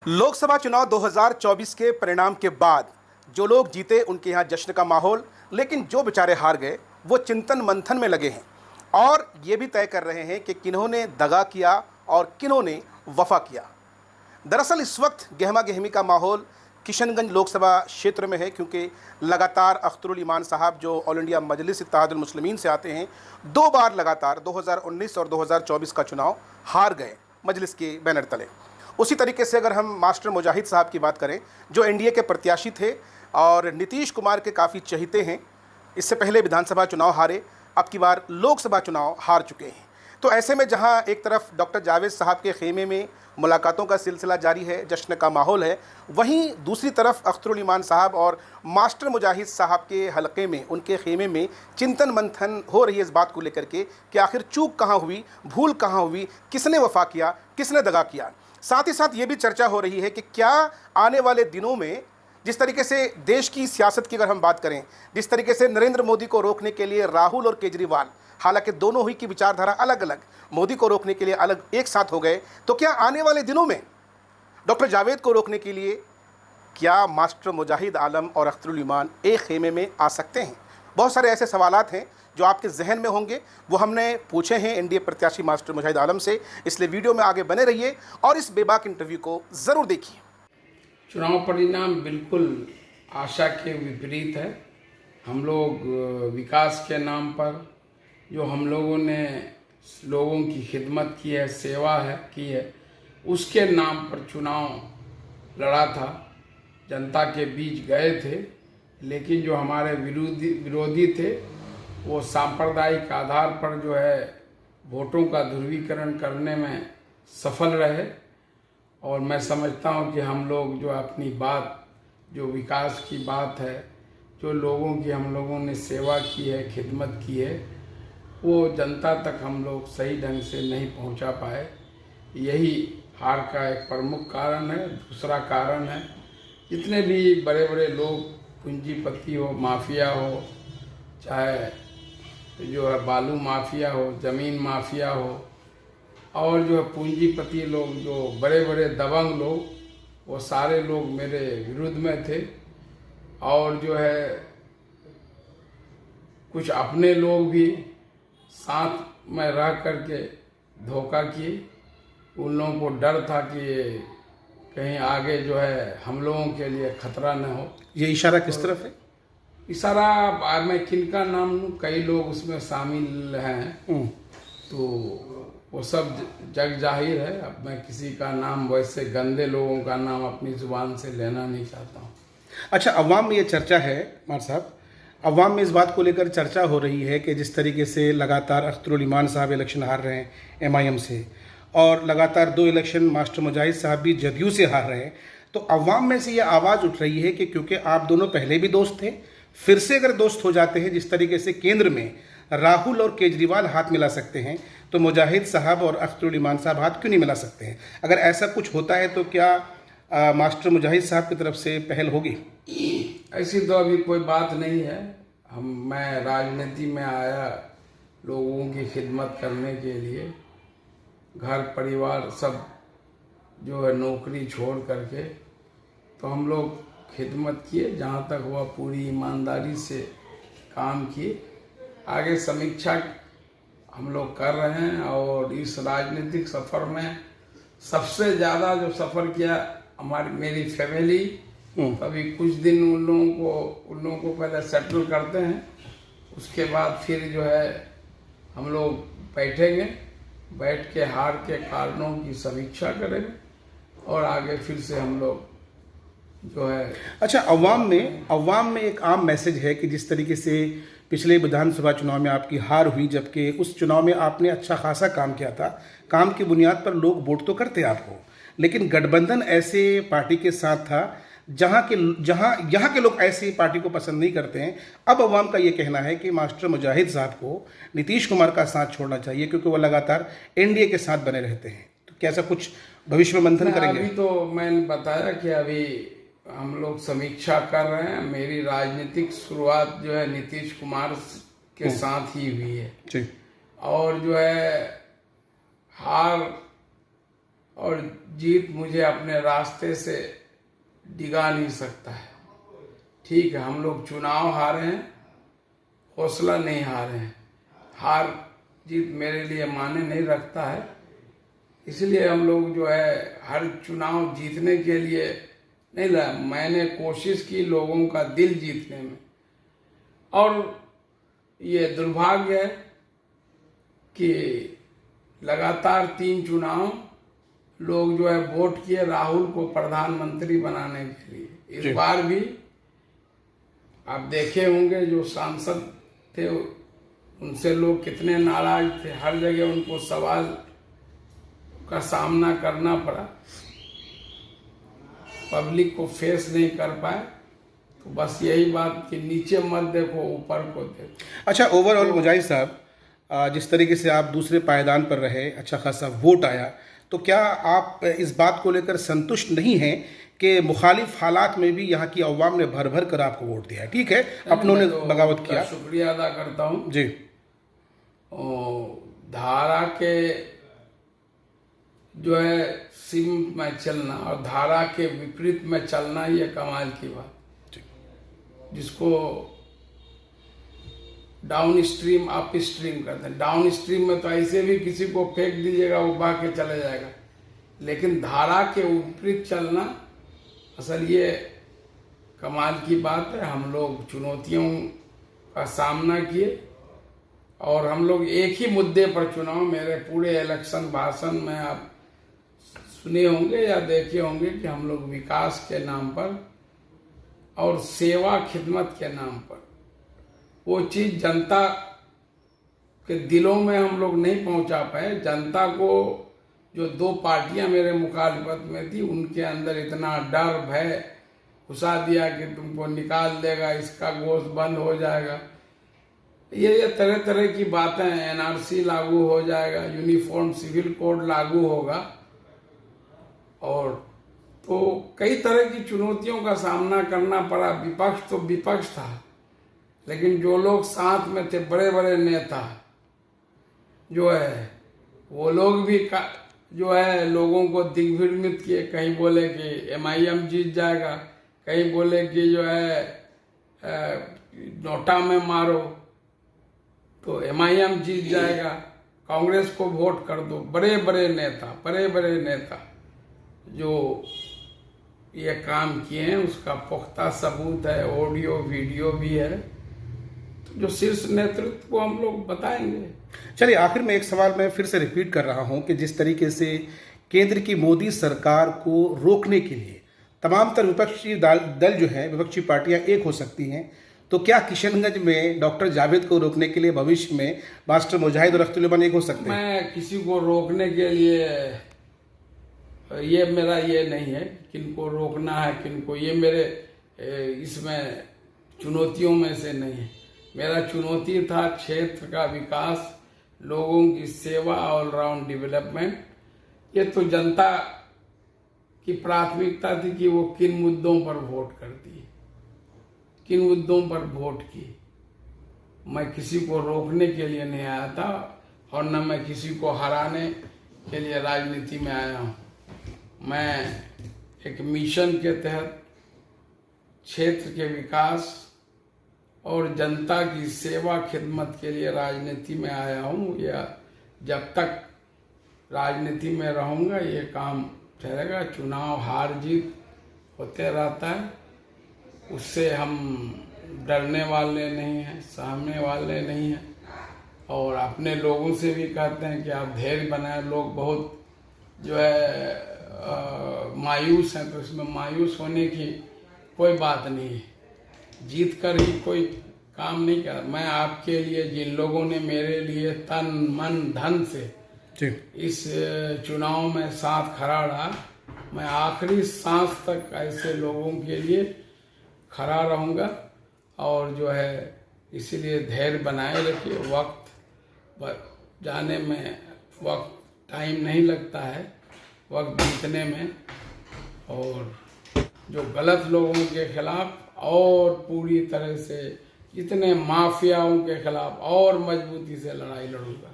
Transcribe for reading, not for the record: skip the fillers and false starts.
लोकसभा चुनाव 2024 के परिणाम के बाद जो लोग जीते उनके यहाँ जश्न का माहौल, लेकिन जो बेचारे हार गए वो चिंतन मंथन में लगे हैं और ये भी तय कर रहे हैं कि किन्होंने दगा किया और किन्होंने वफा किया। दरअसल इस वक्त गहमा गहमी का माहौल किशनगंज लोकसभा क्षेत्र में है, क्योंकि लगातार अख्तरुल ईमान साहब जो ऑल इंडिया मजलिस इत्तेहादुल मुस्लिमीन से आते हैं, 2 बार लगातार 2019 और 2024 का चुनाव हार गए मजलिस के बैनर तले। उसी तरीके से अगर हम मास्टर मुजाहिद साहब की बात करें, जो एनडीए के प्रत्याशी थे और नीतीश कुमार के काफ़ी चहेते हैं, इससे पहले विधानसभा चुनाव हारे, अब की बार लोकसभा चुनाव हार चुके हैं। तो ऐसे में जहां एक तरफ डॉक्टर जावेद साहब के खेमे में मुलाकातों का सिलसिला जारी है, जश्न का माहौल है, वहीं दूसरी तरफ अख्तरुल ईमान साहब और मास्टर मुजाहिद साहब के हलके में, उनके खेमे में चिंतन मंथन हो रही है इस बात को लेकर के कि आखिर चूक कहाँ हुई, भूल कहाँ हुई, किसने वफा किया, किसने दगा किया। साथ ही साथ ये भी चर्चा हो रही है कि क्या आने वाले दिनों में जिस तरीके से देश की सियासत की अगर हम बात करें, जिस तरीके से नरेंद्र मोदी को रोकने के लिए राहुल और केजरीवाल, हालांकि दोनों ही की विचारधारा अलग अलग, मोदी को रोकने के लिए अलग एक साथ हो गए, तो क्या आने वाले दिनों में डॉक्टर जावेद को रोकने के लिए क्या मास्टर मुजाहिद आलम और अख्तरुल ईमान एक खेमे में आ सकते हैं? बहुत सारे ऐसे सवालात हैं जो आपके जहन में होंगे, वो हमने पूछे हैं एनडीए प्रत्याशी मास्टर मुजाहिद आलम से। इसलिए वीडियो में आगे बने रहिए और इस बेबाक इंटरव्यू को ज़रूर देखिए। चुनाव परिणाम बिल्कुल आशा के विपरीत है। हम लोग विकास के नाम पर जो हम लोगों ने लोगों की खिदमत की है, सेवा की है, उसके नाम पर चुनाव लड़ा था, जनता के बीच गए थे, लेकिन जो हमारे विरोधी थे वो सांप्रदायिक आधार पर जो है वोटों का ध्रुवीकरण करने में सफल रहे। और मैं समझता हूं कि हम लोग जो अपनी बात, जो विकास की बात है, जो लोगों की हम लोगों ने सेवा की है, खिदमत की है, वो जनता तक हम लोग सही ढंग से नहीं पहुंचा पाए। यही हार का एक प्रमुख कारण है। दूसरा कारण है, जितने भी बड़े बड़े लोग, पूंजीपति हो, माफिया हो, चाहे जो है बालू माफिया हो, ज़मीन माफिया हो, और जो है पूंजीपति लोग, जो बड़े बड़े दबंग लोग, वो सारे लोग मेरे विरुद्ध में थे। और जो है कुछ अपने लोग भी साथ में रह करके धोखा किए। उन लोगों को डर था कि कहीं आगे जो है हम लोगों के लिए खतरा न हो। ये इशारा किस तरफ है? इशारा मैं किनका नाम लूं, कई लोग उसमें शामिल हैं, तो वो सब जग जाहिर है। अब मैं किसी का नाम, वैसे गंदे लोगों का नाम अपनी जुबान से लेना नहीं चाहता हूँ। अच्छा, अवाम में ये चर्चा है मार साहब, अवाम में इस बात को लेकर चर्चा हो रही है कि जिस तरीके से लगातार अख्तरुल ईमान साहब इलेक्शन हार रहे हैं एमआईएम से, और लगातार 2 इलेक्शन मास्टर मुजाहिद साहब भी जदयू से हार रहे हैं, तो अवाम में से ये आवाज़ उठ रही है कि क्योंकि आप दोनों पहले भी दोस्त थे, फिर से अगर दोस्त हो जाते हैं, जिस तरीके से केंद्र में राहुल और केजरीवाल हाथ मिला सकते हैं, तो मुजाहिद साहब और अख्तरुल ईमान साहब हाथ क्यों नहीं मिला सकते हैं? अगर ऐसा कुछ होता है तो क्या मास्टर मुजाहिद साहब की तरफ से पहल होगी? ऐसी तो अभी कोई बात नहीं है। मैं राजनीति में आया लोगों की खिदमत करने के लिए। घर परिवार सब जो है नौकरी छोड़ करके, तो हम लोग खिदमत किए, जहाँ तक हुआ पूरी ईमानदारी से काम किए। आगे समीक्षा हम लोग कर रहे हैं। और इस राजनीतिक सफ़र में सबसे ज़्यादा जो सफ़र किया मेरी फैमिली। अभी कुछ दिन उन लोगों को पहले सेटल करते हैं, उसके बाद फिर जो है हम लोग बैठेंगे, बैठ के हार के कारणों की समीक्षा करेंगे और आगे फिर से हम लोग जो है। अच्छा, अवाम में एक आम मैसेज है कि जिस तरीके से पिछले विधानसभा चुनाव में आपकी हार हुई, जबकि उस चुनाव में आपने अच्छा खासा काम किया था, काम की बुनियाद पर लोग वोट तो करते आपको, लेकिन गठबंधन ऐसे पार्टी के साथ था यहाँ के लोग ऐसी पार्टी को पसंद नहीं करते हैं। अब अवाम का ये कहना है कि मास्टर मुजाहिद साहब को नीतीश कुमार का साथ छोड़ना चाहिए, क्योंकि वो लगातार एनडीए के साथ बने रहते हैं। तो क्या ऐसा कुछ भविष्य में मंथन करेंगे? अभी तो मैंने बताया कि अभी हम लोग समीक्षा कर रहे हैं। मेरी राजनीतिक शुरुआत जो है नीतीश कुमार के साथ ही हुई है, जी। और जो है हार और जीत मुझे अपने रास्ते से डिगा नहीं सकता है। ठीक है, हम लोग चुनाव हारे हैं, हौसला नहीं हारे हैं। हार जीत मेरे लिए माने नहीं रखता है, इसलिए हम लोग जो है हर चुनाव जीतने के लिए नहीं लड़ा। मैंने कोशिश की लोगों का दिल जीतने में, और ये दुर्भाग्य है कि लगातार 3 चुनाव लोग जो है वोट किए राहुल को प्रधानमंत्री बनाने के लिए। इस बार भी आप देखे होंगे जो सांसद थे उनसे लोग कितने नाराज थे, हर जगह उनको सवाल का सामना करना पड़ा, पब्लिक को फेस नहीं कर पाए। तो बस यही बात कि नीचे मत देखो, ऊपर को देखो। अच्छा, ओवरऑल मुजाहिद साहब, जिस तरीके से आप दूसरे पायदान पर रहे, अच्छा खासा वोट आया, तो क्या आप इस बात को लेकर संतुष्ट नहीं हैं कि मुखालिफ हालात में भी यहाँ की अवाम ने भर भर कर आपको वोट दिया है? ठीक है, अपनों ने बगावत किया, शुक्रिया अदा करता हूँ जी। धारा के जो है सिम में चलना और धारा के विपरीत में चलना, ये कमाल की बात, जिसको डाउन स्ट्रीम अप स्ट्रीम करते हैं। डाउन स्ट्रीम में तो ऐसे भी किसी को फेंक दीजिएगा वो बह के चले जाएगा, लेकिन धारा के विपरीत चलना असल ये कमाल की बात है। हम लोग चुनौतियों का सामना किए और हम लोग एक ही मुद्दे पर चुनाव, मेरे पूरे इलेक्शन भाषण में आप सुने होंगे या देखे होंगे कि हम लोग विकास के नाम पर और सेवा खिदमत के नाम पर वो चीज जनता के दिलों में हम लोग नहीं पहुंचा पाए। जनता को जो 2 पार्टियां मेरे मुखालिफत में थी, उनके अंदर इतना डर भय घुसा दिया कि तुमको निकाल देगा, इसका गोश्त बंद हो जाएगा, ये तरह तरह की बातें, एनआरसी लागू हो जाएगा, यूनिफॉर्म सिविल कोड लागू होगा, और तो कई तरह की चुनौतियों का सामना करना पड़ा। विपक्ष तो विपक्ष था, लेकिन जो लोग साथ में थे, बड़े बड़े नेता जो है, वो लोग भी जो है लोगों को दिग्भ्रमित किए। कहीं बोले कि MIM जीत जाएगा, कहीं बोले कि जो है नोटा में मारो तो MIM जीत जाएगा, कांग्रेस को वोट कर दो। बड़े बड़े नेता जो ये काम किए हैं उसका पुख्ता सबूत है, ऑडियो वीडियो भी है, तो जो शीर्ष नेतृत्व को हम लोग बताएंगे। चलिए, आखिर में एक सवाल मैं फिर से रिपीट कर रहा हूं कि जिस तरीके से केंद्र की मोदी सरकार को रोकने के लिए तमाम तर विपक्षी दल जो है, विपक्षी पार्टियां एक हो सकती हैं, तो क्या किशनगंज में डॉक्टर जावेद को रोकने के लिए भविष्य में मास्टर मुजाहिद और अख्तर उल एक हो सकते हैं? मैं किसी को रोकने के लिए, ये मेरा ये नहीं है किनको रोकना है किनको, ये मेरे इसमें चुनौतियों में से नहीं है। मेरा चुनौती था क्षेत्र का विकास, लोगों की सेवा, ऑलराउंड डेवलपमेंट। ये तो जनता की प्राथमिकता थी कि वो किन मुद्दों पर वोट करती है, किन मुद्दों पर वोट की। मैं किसी को रोकने के लिए नहीं आया था और न मैं किसी को हराने के लिए राजनीति में आया हूँ। मैं एक मिशन के तहत क्षेत्र के विकास और जनता की सेवा खिदमत के लिए राजनीति में आया हूँ। या जब तक राजनीति में रहूँगा ये काम चलेगा। चुनाव हार जीत होते रहता है, उससे हम डरने वाले नहीं हैं, सहमने वाले नहीं हैं, और अपने लोगों से भी कहते हैं कि आप धैर्य बनाए। लोग बहुत जो है मायूस हैं, तो इसमें मायूस होने की कोई बात नहीं है। जीत कर ही कोई काम नहीं कर। मैं आपके लिए, जिन लोगों ने मेरे लिए तन मन धन से इस चुनाव में साथ खड़ा रहा, मैं आखिरी सांस तक ऐसे लोगों के लिए खड़ा रहूँगा। और जो है इसीलिए धैर्य बनाए रखिए। वक्त जाने में टाइम नहीं लगता है, वक्त बीतने में। और जो गलत लोगों के खिलाफ और पूरी तरह से, जितने माफियाओं के खिलाफ और मजबूती से लड़ाई लड़ूंगा।